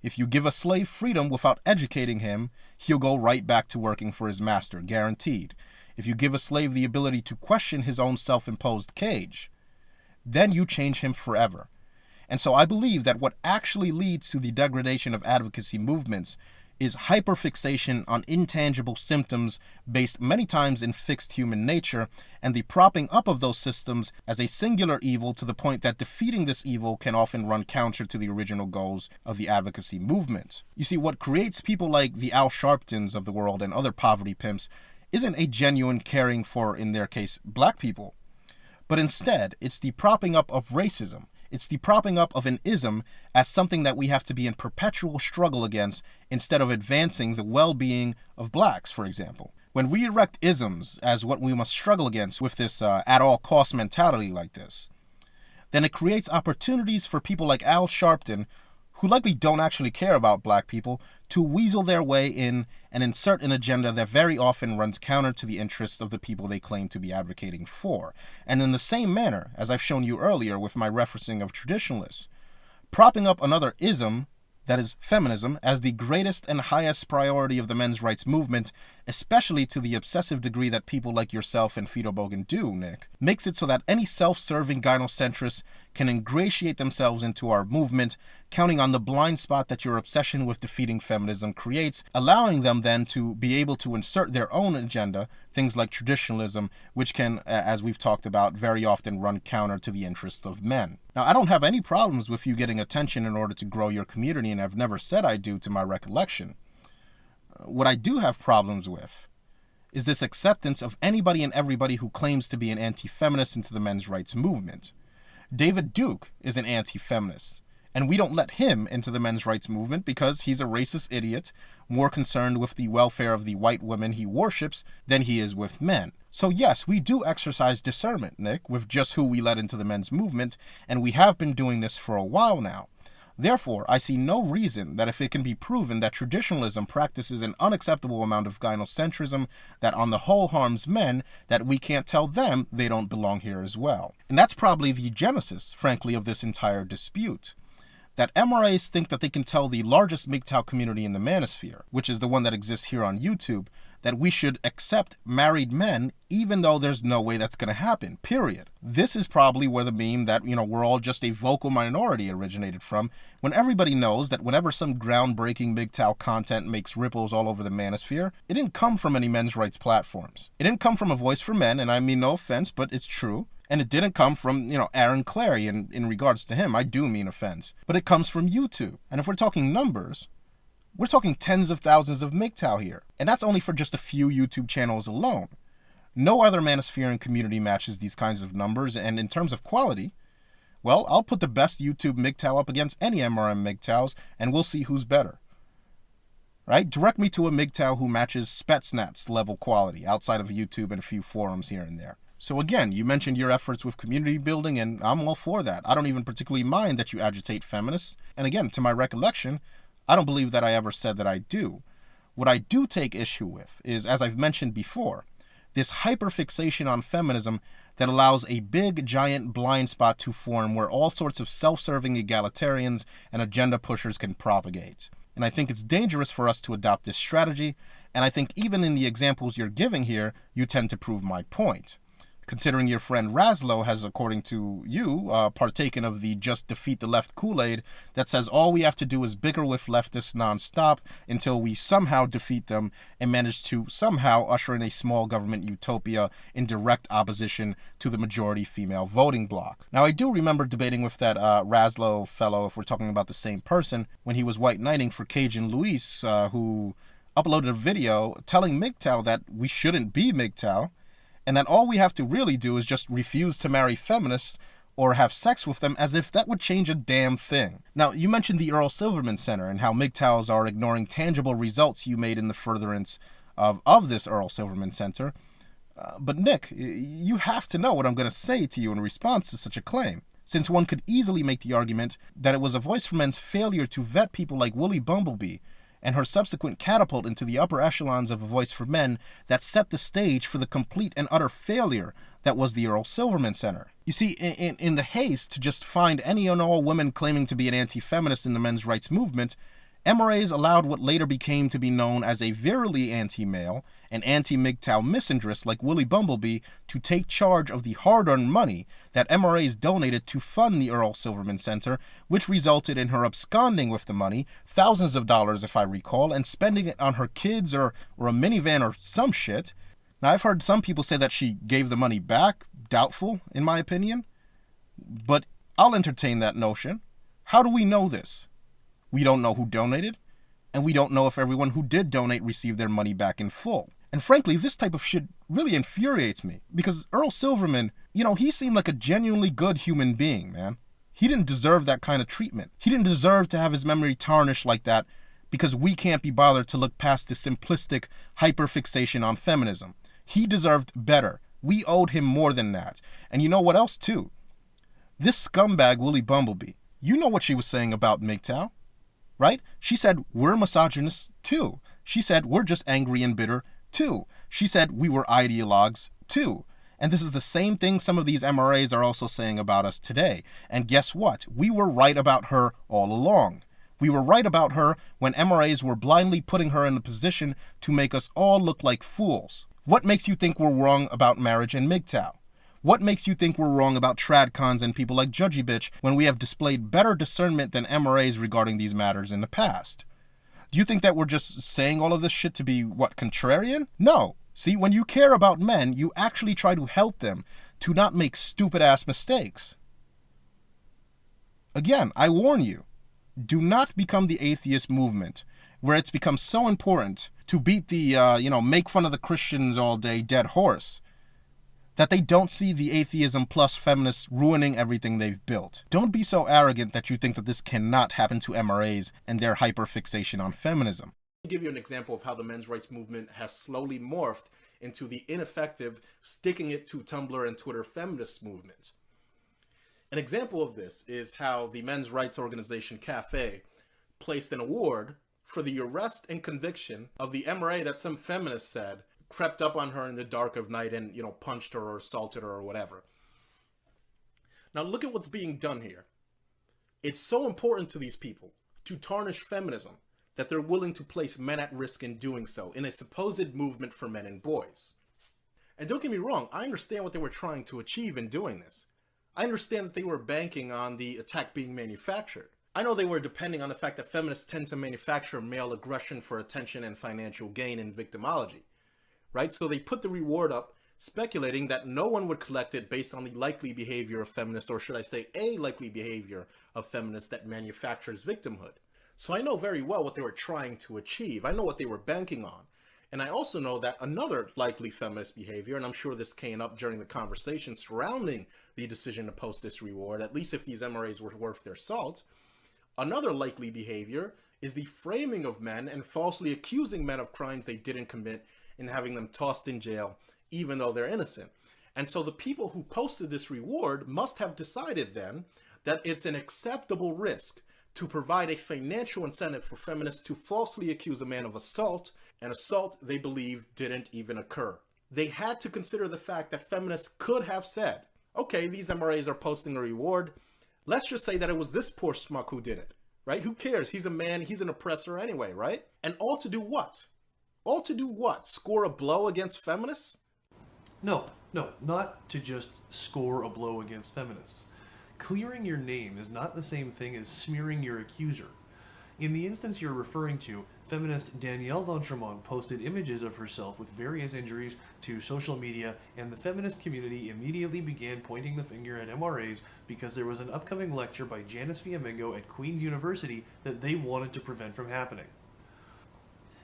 If you give a slave freedom without educating him, he'll go right back to working for his master, guaranteed. If you give a slave the ability to question his own self-imposed cage, then you change him forever. And so I believe that what actually leads to the degradation of advocacy movements is hyperfixation on intangible symptoms based many times in fixed human nature, and the propping up of those systems as a singular evil to the point that defeating this evil can often run counter to the original goals of the advocacy movement. You see, what creates people like the Al Sharptons of the world and other poverty pimps isn't a genuine caring for, in their case, black people, but instead it's the propping up of racism. It's the propping up of an ism as something that we have to be in perpetual struggle against instead of advancing the well-being of blacks, for example. When we erect isms as what we must struggle against with this at-all-cost mentality like this, then it creates opportunities for people like Al Sharpton, who likely don't actually care about black people, to weasel their way in and insert an agenda that very often runs counter to the interests of the people they claim to be advocating for. And in the same manner, as I've shown you earlier with my referencing of traditionalists, propping up another ism, that is feminism, as the greatest and highest priority of the men's rights movement, especially to the obsessive degree that people like yourself and Fido Bogan do, Nick, makes it so that any self-serving gynocentrists can ingratiate themselves into our movement, counting on the blind spot that your obsession with defeating feminism creates, allowing them then to be able to insert their own agenda, things like traditionalism, which can, as we've talked about, very often run counter to the interests of men. Now, I don't have any problems with you getting attention in order to grow your community, and I've never said I do to my recollection. What I do have problems with is this acceptance of anybody and everybody who claims to be an anti-feminist into the men's rights movement. David Duke is an anti-feminist, and we don't let him into the men's rights movement because he's a racist idiot, more concerned with the welfare of the white women he worships than he is with men. So yes, we do exercise discernment, Nick, with just who we let into the men's movement, and we have been doing this for a while now. Therefore, I see no reason that if it can be proven that traditionalism practices an unacceptable amount of gynocentrism that on the whole harms men, that we can't tell them they don't belong here as well. And that's probably the genesis, frankly, of this entire dispute. That MRAs think that they can tell the largest MGTOW community in the manosphere, which is the one that exists here on YouTube, that we should accept married men even though there's no way that's going to happen, period. This is probably where the meme that, we're all just a vocal minority originated from, when everybody knows that whenever some groundbreaking MGTOW content makes ripples all over the manosphere, it didn't come from any men's rights platforms. It didn't come from a voice for men, and I mean no offense, but it's true. And it didn't come from, Aaron Clary, and in regards to him, I do mean offense. But it comes from YouTube. And if we're talking numbers, we're talking tens of thousands of MGTOW here. And that's only for just a few YouTube channels alone. No other manospherian community matches these kinds of numbers, and in terms of quality, well, I'll put the best YouTube MGTOW up against any MRM MGTOWs, and we'll see who's better. Right? Direct me to a MGTOW who matches Spetsnaz level quality outside of YouTube and a few forums here and there. So again, you mentioned your efforts with community building, and I'm all for that. I don't even particularly mind that you agitate feminists. And again, to my recollection, I don't believe that I ever said that I do. What I do take issue with is, as I've mentioned before, this hyperfixation on feminism that allows a big, giant blind spot to form where all sorts of self-serving egalitarians and agenda pushers can propagate. And I think it's dangerous for us to adopt this strategy, and I think even in the examples you're giving here, you tend to prove my point. Considering your friend Raslo has, according to you, partaken of the just defeat the left Kool-Aid that says all we have to do is bicker with leftists nonstop until we somehow defeat them and manage to somehow usher in a small government utopia in direct opposition to the majority female voting bloc. Now, I do remember debating with that Raslo fellow, if we're talking about the same person, when he was white knighting for Cajun Luis, who uploaded a video telling MGTOW that we shouldn't be MGTOW, and that all we have to really do is just refuse to marry feminists or have sex with them, as if that would change a damn thing. Now, you mentioned the Earl Silverman Center and how MGTOWs are ignoring tangible results you made in the furtherance of this Earl Silverman Center. But Nick, you have to know what I'm going to say to you in response to such a claim, since one could easily make the argument that it was a Voice for Men's failure to vet people like Willie Bumblebee and her subsequent catapult into the upper echelons of A Voice for Men that set the stage for the complete and utter failure that was the Earl Silverman Center. You see, in the haste to just find any and all women claiming to be an anti-feminist in the men's rights movement, MRAs allowed what later became to be known as a virally anti-male and anti-MGTOW misandrist like Willie Bumblebee to take charge of the hard-earned money that MRAs donated to fund the Earl Silverman Center, which resulted in her absconding with the money, thousands of dollars if I recall, and spending it on her kids or a minivan or some shit. Now, I've heard some people say that she gave the money back. Doubtful, in my opinion. But I'll entertain that notion. How do we know this? We don't know who donated, and we don't know if everyone who did donate received their money back in full. And frankly, this type of shit really infuriates me, because Earl Silverman, he seemed like a genuinely good human being, man. He didn't deserve that kind of treatment. He didn't deserve to have his memory tarnished like that because we can't be bothered to look past the simplistic hyperfixation on feminism. He deserved better. We owed him more than that. And you know what else, too? This scumbag Willie Bumblebee, you know what she was saying about MGTOW, right? She said, we're misogynists too. She said, we're just angry and bitter too. She said, we were ideologues too. And this is the same thing some of these MRAs are also saying about us today. And guess what? We were right about her all along. We were right about her when MRAs were blindly putting her in a position to make us all look like fools. What makes you think we're wrong about marriage and MGTOW? What makes you think we're wrong about tradcons and people like Judgy Bitch when we have displayed better discernment than MRAs regarding these matters in the past? Do you think that we're just saying all of this shit to be, what, contrarian? No. See, when you care about men, you actually try to help them to not make stupid-ass mistakes. Again, I warn you, do not become the atheist movement, where it's become so important to beat the, make fun of the Christians all day dead horse, that they don't see the atheism plus feminists ruining everything they've built. Don't be so arrogant that you think that this cannot happen to MRAs and their hyperfixation on feminism. I'll give you an example of how the men's rights movement has slowly morphed into the ineffective, sticking it to Tumblr and Twitter feminist movement. An example of this is how the men's rights organization Cafe placed an award for the arrest and conviction of the MRA that some feminists said crept up on her in the dark of night and, punched her or assaulted her or whatever. Now look at what's being done here. It's so important to these people to tarnish feminism that they're willing to place men at risk in doing so in a supposed movement for men and boys. And don't get me wrong, I understand what they were trying to achieve in doing this. I understand that they were banking on the attack being manufactured. I know they were depending on the fact that feminists tend to manufacture male aggression for attention and financial gain in victimology. Right? So they put the reward up, speculating that no one would collect it based on the likely behavior of feminists, or should I say a likely behavior of feminists that manufactures victimhood. So I know very well what they were trying to achieve. I know what they were banking on. And I also know that another likely feminist behavior, and I'm sure this came up during the conversation surrounding the decision to post this reward, at least if these MRAs were worth their salt, another likely behavior is the framing of men and falsely accusing men of crimes they didn't commit and having them tossed in jail, even though they're innocent. And so the people who posted this reward must have decided then that it's an acceptable risk to provide a financial incentive for feminists to falsely accuse a man of assault, an assault they believe didn't even occur. They had to consider the fact that feminists could have said, okay, these MRAs are posting a reward. Let's just say that it was this poor schmuck who did it, right? Who cares? He's a man, he's an oppressor anyway, right? And all to do what? All to do what? Score a blow against feminists? No, not to just score a blow against feminists. Clearing your name is not the same thing as smearing your accuser. In the instance you're referring to, feminist Danielle d'Entremont posted images of herself with various injuries to social media, and the feminist community immediately began pointing the finger at MRAs because there was an upcoming lecture by Janice Fiamingo at Queen's University that they wanted to prevent from happening.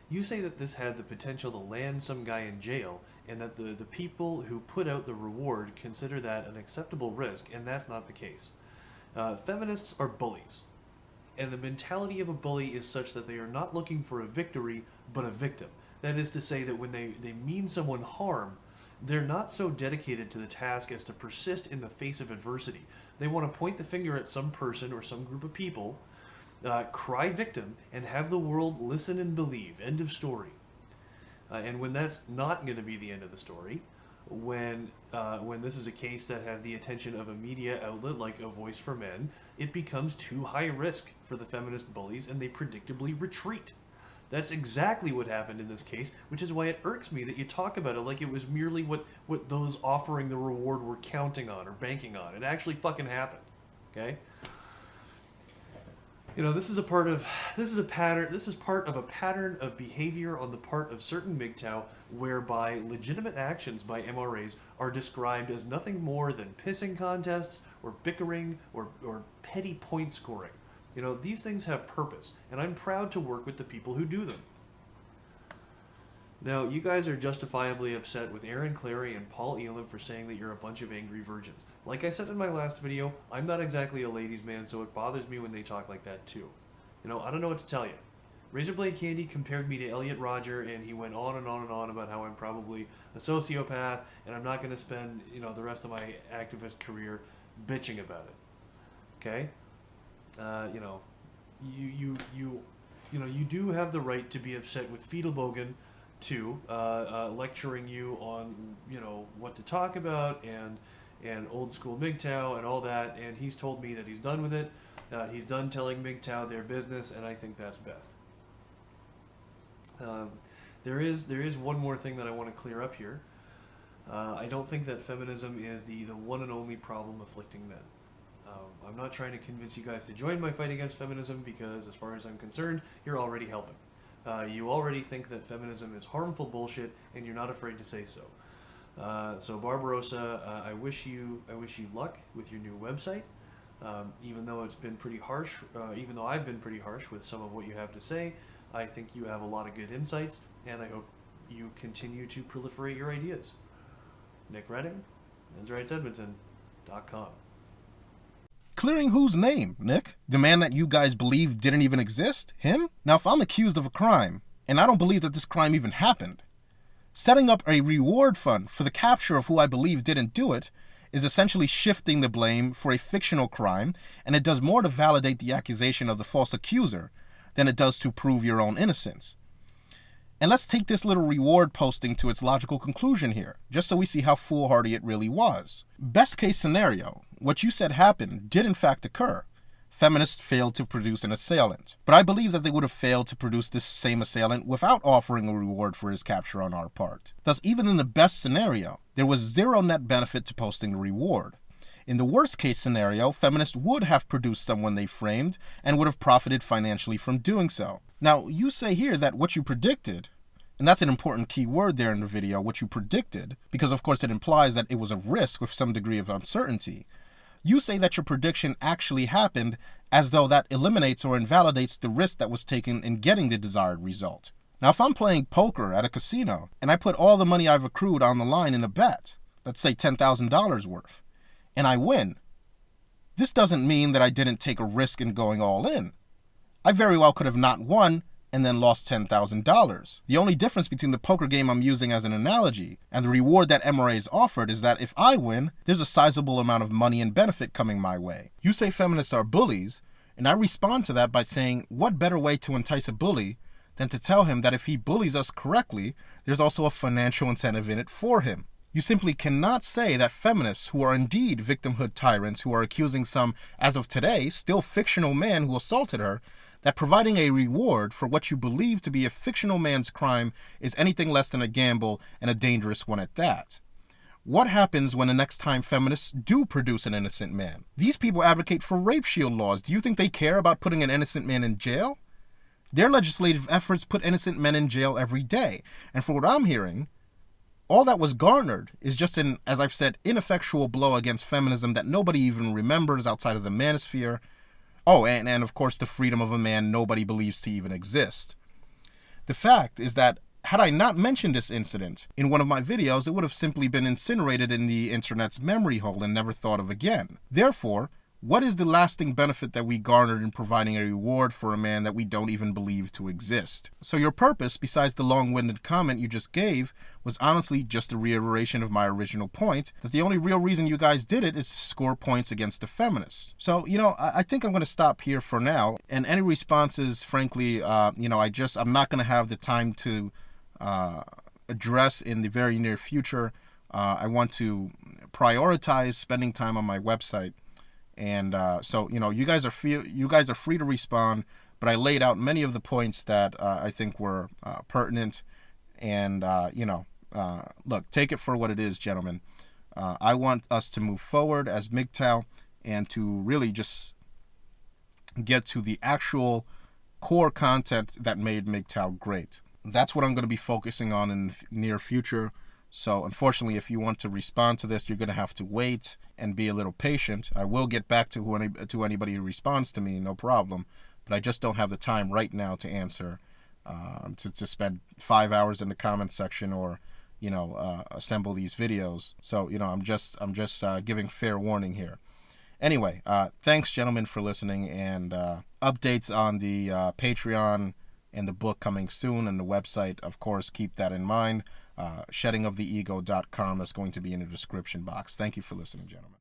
You say that this had the potential to land some guy in jail, and that the people who put out the reward consider that an acceptable risk, and that's not the case. Feminists are bullies, and the mentality of a bully is such that they are not looking for a victory, but a victim. That is to say that when they mean someone harm, they're not so dedicated to the task as to persist in the face of adversity. They want to point the finger at some person or some group of people, cry victim, and have the world listen and believe. End of story. And when that's not going to be the end of the story, when this is a case that has the attention of a media outlet like A Voice for Men, it becomes too high risk for the feminist bullies, and they predictably retreat. That's exactly what happened in this case, which is why it irks me that you talk about it like it was merely what those offering the reward were counting on or banking on. It actually fucking happened. Okay? You know, this is part of a pattern of behavior on the part of certain MGTOW whereby legitimate actions by MRAs are described as nothing more than pissing contests or bickering or petty point scoring. You know, these things have purpose, and I'm proud to work with the people who do them. Now, you guys are justifiably upset with Aaron Clary and Paul Elam for saying that you're a bunch of angry virgins. Like I said in my last video, I'm not exactly a ladies' man, so it bothers me when they talk like that too. You know, I don't know what to tell you. Razorblade Candy compared me to Elliot Rodger, and he went on and on and on about how I'm probably a sociopath, and I'm not going to spend, the rest of my activist career bitching about it. Okay, you know, you do have the right to be upset with Fiedelbogen, too, lecturing you on what to talk about and old school MGTOW and all that. And he's told me that he's done with it. He's done telling MGTOW their business, and I think that's best. There is one more thing that I want to clear up here. I don't think that feminism is the one and only problem afflicting men. I'm not trying to convince you guys to join my fight against feminism, because as far as I'm concerned, you're already helping. You already think that feminism is harmful bullshit, and you're not afraid to say so. So Barbarossa, I wish you luck with your new website. Even though it's been pretty harsh, even though I've been pretty harsh with some of what you have to say, I think you have a lot of good insights, and I hope you continue to proliferate your ideas. Nick Redding, mensrightsedmonton.com. Clearing whose name, Nick? The man that you guys believe didn't even exist? Him? Now, if I'm accused of a crime, and I don't believe that this crime even happened, setting up a reward fund for the capture of who I believe didn't do it is essentially shifting the blame for a fictional crime, and it does more to validate the accusation of the false accuser than it does to prove your own innocence. And let's take this little reward posting to its logical conclusion here, just so we see how foolhardy it really was. Best case scenario, what you said happened did in fact occur. Feminists failed to produce an assailant. But I believe that they would have failed to produce this same assailant without offering a reward for his capture on our part. Thus, even in the best scenario, there was zero net benefit to posting a reward. In the worst case scenario, feminists would have produced someone they framed and would have profited financially from doing so. Now, you say here that what you predicted, and that's an important key word there in the video, what you predicted, because of course it implies that it was a risk with some degree of uncertainty. You say that your prediction actually happened, as though that eliminates or invalidates the risk that was taken in getting the desired result. Now, if I'm playing poker at a casino, and I put all the money I've accrued on the line in a bet, let's say $10,000 worth, and I win, this doesn't mean that I didn't take a risk in going all in. I very well could have not won and then lost $10,000. The only difference between the poker game I'm using as an analogy and the reward that MRA is offered is that if I win, there's a sizable amount of money and benefit coming my way. You say feminists are bullies, and I respond to that by saying, what better way to entice a bully than to tell him that if he bullies us correctly, there's also a financial incentive in it for him. You simply cannot say that feminists, who are indeed victimhood tyrants, who are accusing some, as of today, still fictional man who assaulted her, that providing a reward for what you believe to be a fictional man's crime is anything less than a gamble, and a dangerous one at that. What happens when the next time feminists do produce an innocent man? These people advocate for rape shield laws. Do you think they care about putting an innocent man in jail? Their legislative efforts put innocent men in jail every day. And for what I'm hearing, all that was garnered is just an, as I've said, ineffectual blow against feminism that nobody even remembers outside of the manosphere. Oh, and of course the freedom of a man nobody believes to even exist. The fact is that had I not mentioned this incident in one of my videos, it would have simply been incinerated in the internet's memory hole and never thought of again. Therefore, what is the lasting benefit that we garnered in providing a reward for a man that we don't even believe to exist? So your purpose, besides the long-winded comment you just gave, was honestly just a reiteration of my original point, that the only real reason you guys did it is to score points against the feminists. So, I think I'm going to stop here for now, and any responses, frankly, I'm not going to have the time to address in the very near future. I want to prioritize spending time on my website. And so you guys are free to respond, but I laid out many of the points that I think were pertinent. And look, take it for what it is, gentlemen. I want us to move forward as MGTOW and to really just get to the actual core content that made MGTOW great. That's what I'm going to be focusing on in the near future. So unfortunately, if you want to respond to this, you're going to have to wait and be a little patient. I will get back to anybody who responds to me, no problem. But I just don't have the time right now to answer, to spend 5 hours in the comment section or, assemble these videos. So, I'm just giving fair warning here. Anyway, thanks, gentlemen, for listening, and updates on the Patreon and the book coming soon, and the website, of course, keep that in mind. Sheddingoftheego.com is going to be in the description box. Thank you for listening, gentlemen.